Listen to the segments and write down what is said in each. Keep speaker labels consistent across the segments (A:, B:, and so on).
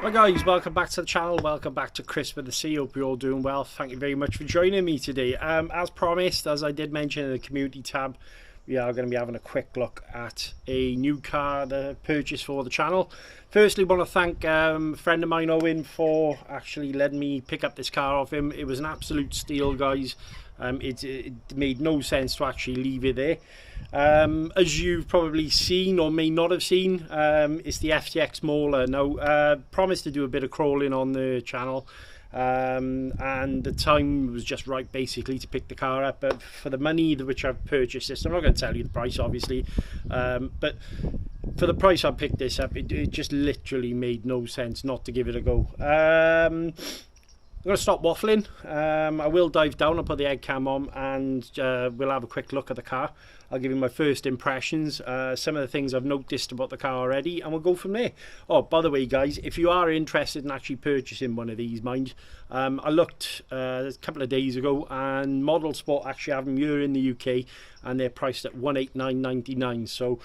A: Hi guys, welcome back to the channel, welcome back to ChriswithaC. Hope you're all doing well. Thank you very much for joining me today. As promised, as I did mention in the community tab, we are going to be having a quick look at a new car that I purchased for the channel. Firstly, I want to thank a friend of mine, Owen, for actually letting me pick up this car off him. It was an absolute steal, guys. It made no sense to actually leave it there. As you've probably seen or may not have seen, it's the FTX Mauler. Now, promised to do a bit of crawling on the channel, and the time was just right basically to pick the car up. But for the money which I've purchased this, I'm not going to tell you the price obviously, but for the price I picked this up, it just literally made no sense not to give it a go. I'm going to stop waffling. I will dive down and put the head cam on, and we'll have a quick look at the car. I'll give you my first impressions, some of the things I've noticed about the car already, and we'll go from there. Oh, by the way guys, if you are interested in actually purchasing one of these, mind, I looked a couple of days ago, and Model Sport actually have them here in the UK, and they're priced at $189.99, so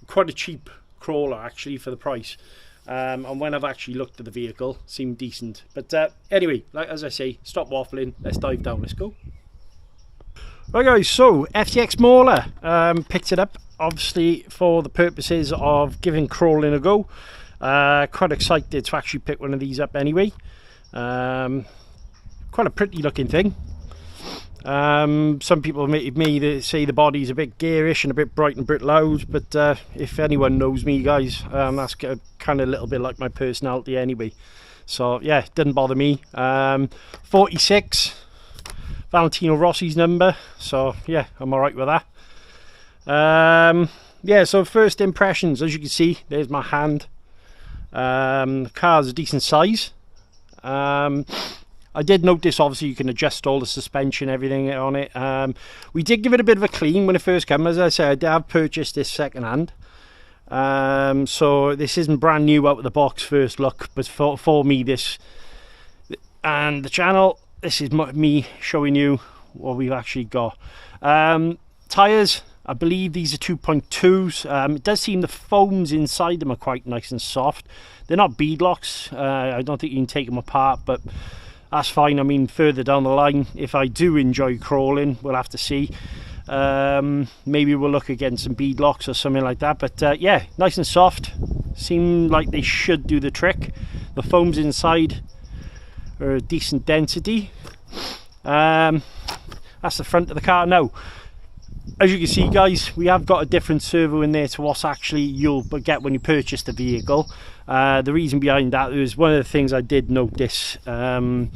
A: quite a cheap crawler actually for the price. And when I've actually looked at the vehicle, seemed decent. But anyway, like as I say, stop waffling, let's dive down, let's go. Right guys, so FTX Mauler, picked it up obviously for the purposes of giving crawling a go. Quite excited to actually pick one of these up anyway. Quite a pretty looking thing. Some people may say the body's a bit garish and a bit bright and a bit loud, but if anyone knows me guys, that's kind of a little bit like my personality anyway, so yeah, it didn't bother me. 46 Valentino Rossi's number, so yeah, I'm alright with that. Yeah, so first impressions, as you can see, there's my hand. The car's a decent size. I did notice obviously you can adjust all the suspension, everything on it. We did give it a bit of a clean when it first came. As I said, I have purchased this second hand, so this isn't brand new out of the box first look, but for me this and the channel, this is me showing you what we've actually got. Tyres, I believe these are 2.2s. It does seem the foams inside them are quite nice and soft. They're not beadlocks. I don't think you can take them apart, but that's fine. I mean, further down the line, if I do enjoy crawling, we'll have to see. Maybe we'll look against some beadlocks or something like that. But yeah, nice and soft. Seem like they should do the trick. The foams inside are a decent density. That's the front of the car. Now, as you can see guys, we have got a different servo in there to what's actually you'll get when you purchase the vehicle. The reason behind that was one of the things I did notice, a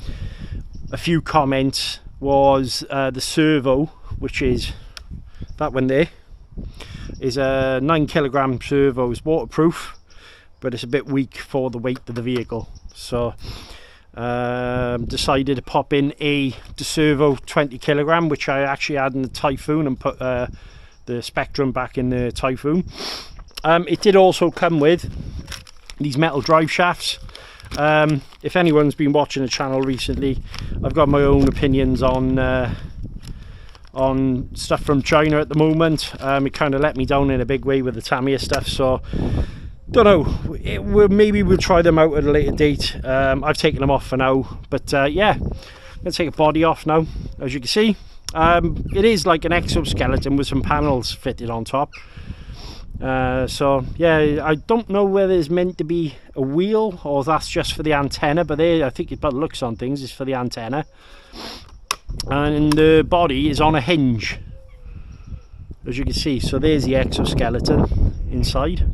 A: few comments, was the servo, which is that one there, is a 9 kilogram servo. It's waterproof, but it's a bit weak for the weight of the vehicle, so decided to pop in a servo 20 kilogram, which I actually had in the Typhoon, and put the Spectrum back in the Typhoon. It did also come with these metal drive shafts. If anyone's been watching the channel recently, I've got my own opinions on stuff from China at the moment. It kind of let me down in a big way with the Tamiya stuff, so don't know, maybe we'll try them out at a later date. I've taken them off for now, but yeah, I'm gonna take a body off now. As you can see, it is like an exoskeleton with some panels fitted on top. So yeah, I don't know whether it's meant to be a wheel or that's just for the antenna, but I think it looks on things is for the antenna. And the body is on a hinge, as you can see. So there's the exoskeleton inside.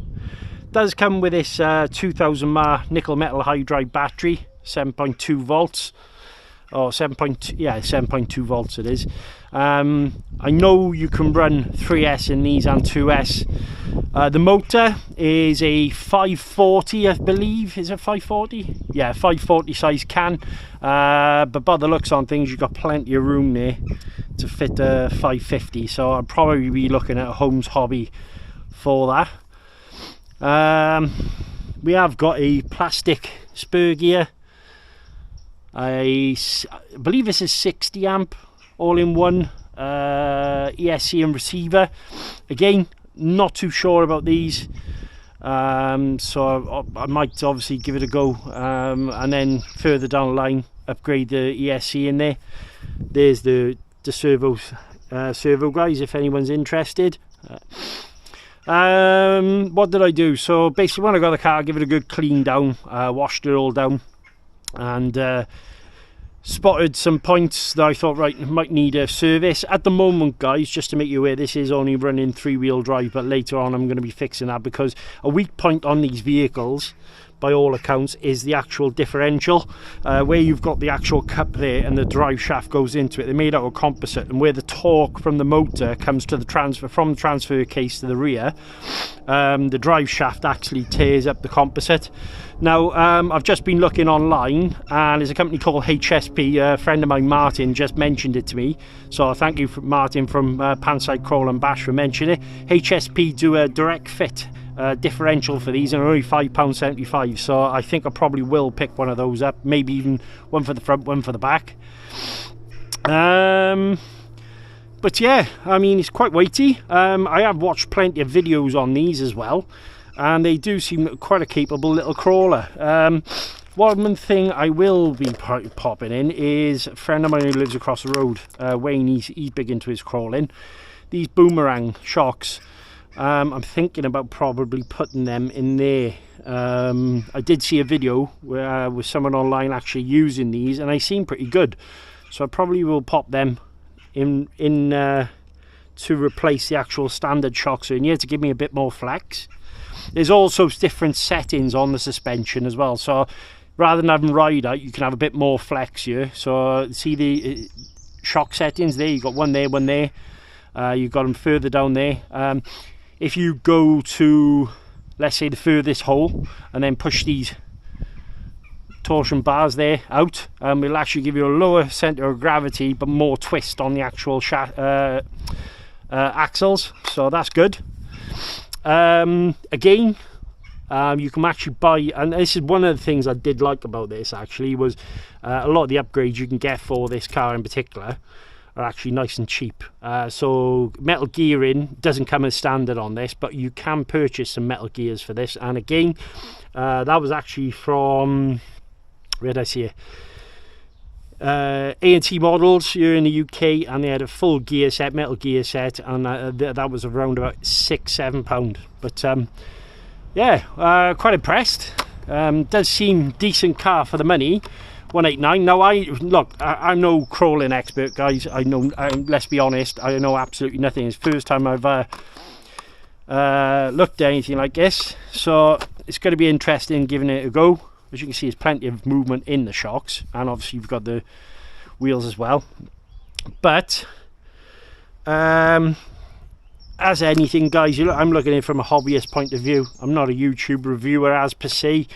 A: Does come with this 2000 mAh nickel metal hydride battery, 7.2 volts, or 7.2 volts it is. I know you can run 3S in these and 2S. The motor is a 540, I believe. Is it 540? Yeah, 540 size can. But by the looks on things, you've got plenty of room there to fit a 550. So I'll probably be looking at a Holmes Hobby for that. We have got a plastic spur gear. I believe this is 60 amp all-in-one ESC and receiver. Again, not too sure about these. so I might obviously give it a go, and then further down the line upgrade the ESC in there. There's the servo guys, if anyone's interested. What did I do? So basically when I got the car, I give it a good clean down, washed it all down, and spotted some points that I thought, right, might need a service. At the moment, guys, just to make you aware, this is only running 3-wheel drive, but later on I'm going to be fixing that, because a weak point on these vehicles, by all accounts, is the actual differential, where you've got the actual cup there and the drive shaft goes into it. They're made out of composite, and where the torque from the motor comes to the from the transfer case to the rear, the drive shaft actually tears up the composite. Now, I've just been looking online, and there's a company called HSP. A friend of mine, Martin, just mentioned it to me, so thank you, Martin from Panside Crawl and Bash, for mentioning it. HSP do a direct fit differential for these, and only £5.75, so I think I probably will pick one of those up, maybe even one for the front, one for the back. But yeah, I mean, it's quite weighty. I have watched plenty of videos on these as well, and they do seem quite a capable little crawler. One thing I will be popping in is a friend of mine who lives across the road, Wayne. He's big into his crawling. These boomerang shocks, I'm thinking about probably putting them in there. I did see a video with someone online actually using these, and they seem pretty good, so I probably will pop them in to replace the actual standard shocks in here, to give me a bit more flex. There's also different settings on the suspension as well, so rather than having ride out, you can have a bit more flex here. So see the shock settings there, you've got one there, one there. You've got them further down there. If you go to, let's say, the furthest hole, and then push these torsion bars there out, it'll actually give you a lower center of gravity but more twist on the actual axles, so that's good. Again, you can actually buy, and this is one of the things I did like about this actually, was a lot of the upgrades you can get for this car in particular are actually nice and cheap. So metal gearing doesn't come as standard on this, but you can purchase some metal gears for this. And again, that was actually from, where did I see it? A&T Models here in the UK, and they had a full gear set, metal gear set, and that was around about £6-7. But yeah, quite impressed. Does seem decent car for the money. 189. Now, I'm no crawling expert, guys. I know, let's be honest, I know absolutely nothing. It's the first time I've looked at anything like this, so it's going to be interesting giving it a go. As you can see, there's plenty of movement in the shocks, and obviously you've got the wheels as well. But as anything, guys, I'm looking at it from a hobbyist point of view. I'm not a YouTube reviewer as per se.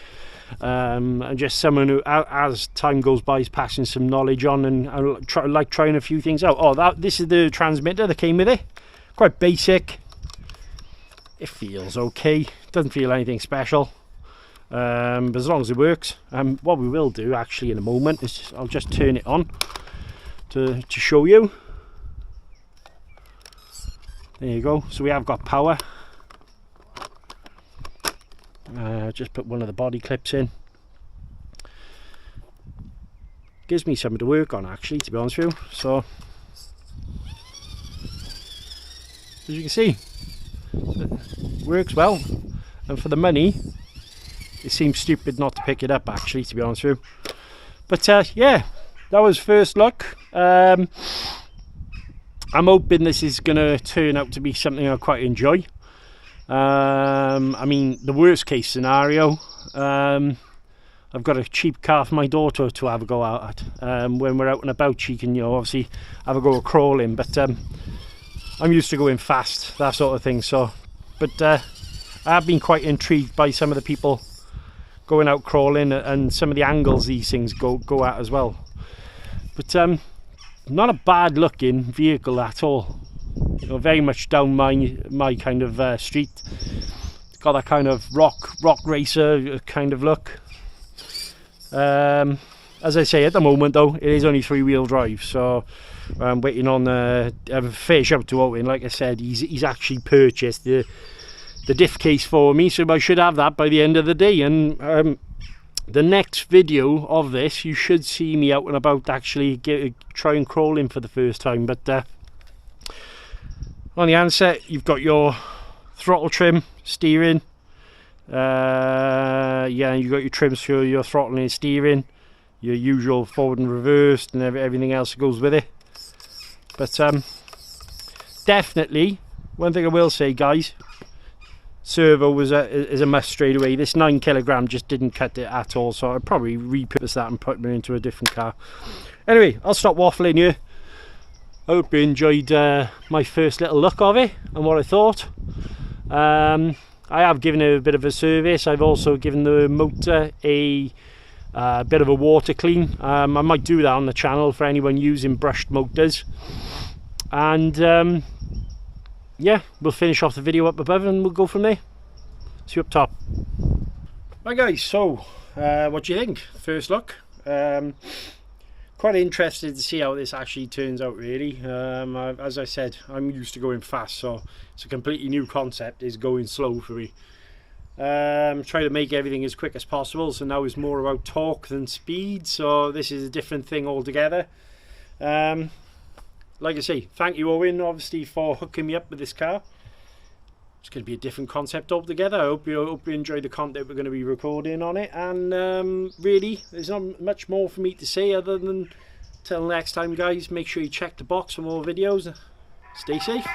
A: I'm just someone who, as time goes by, is passing some knowledge on, and I like trying a few things out. Oh, this is the transmitter that came with it. Quite basic. It feels okay. Doesn't feel anything special. But as long as it works, what we will do actually in a moment is I'll just turn it on to show you. There you go. So we have got power. Just put one of the body clips in. Gives me something to work on actually, to be honest with you. So as you can see, it works well, and for the money it seems stupid not to pick it up actually, to be honest with you. But yeah, that was first look. I'm hoping this is going to turn out to be something I quite enjoy. I mean, the worst case scenario, I've got a cheap car for my daughter to have a go out at. When we're out and about, she can, obviously have a go at crawling, but I'm used to going fast, that sort of thing. So, but I have been quite intrigued by some of the people going out crawling, and some of the angles these things go at as well. But not a bad looking vehicle at all. Very much down my kind of street. It's got that kind of rock racer kind of look. As I say, at the moment though, it is only 3-wheel drive, so I'm waiting on a fair shout to Owen. Like I said, he's actually purchased the the diff case for me, so I should have that by the end of the day. And the next video of this, you should see me out and about actually try and crawl in for the first time. But on the handset, you've got your throttle trim, steering, yeah, you've got your trims for your throttle and steering, your usual forward and reversed, and everything else that goes with it. But definitely, one thing I will say, guys, servo is a must straight away. This 9 kilogram just didn't cut it at all, so I'd probably repurpose that and put it into a different car. Anyway, I'll stop waffling here. I hope you enjoyed my first little look of it and what I thought. I have given it a bit of a service. I've also given the motor a bit of a water clean. I might do that on the channel for anyone using brushed motors. And yeah, we'll finish off the video up above and we'll go from there. See you up top. Right guys, so what do you think? First look. Quite interested to see how this actually turns out, really. As I said, I'm used to going fast, so it's a completely new concept, is going slow for me. Try to make everything as quick as possible, so now it's more about torque than speed, so this is a different thing altogether. Like I say, thank you Owen, obviously, for hooking me up with this car. It's going to be a different concept altogether. I hope you enjoy the content we're going to be recording on it. And really, there's not much more for me to say other than till next time, guys, make sure you check the box for more videos. Stay safe.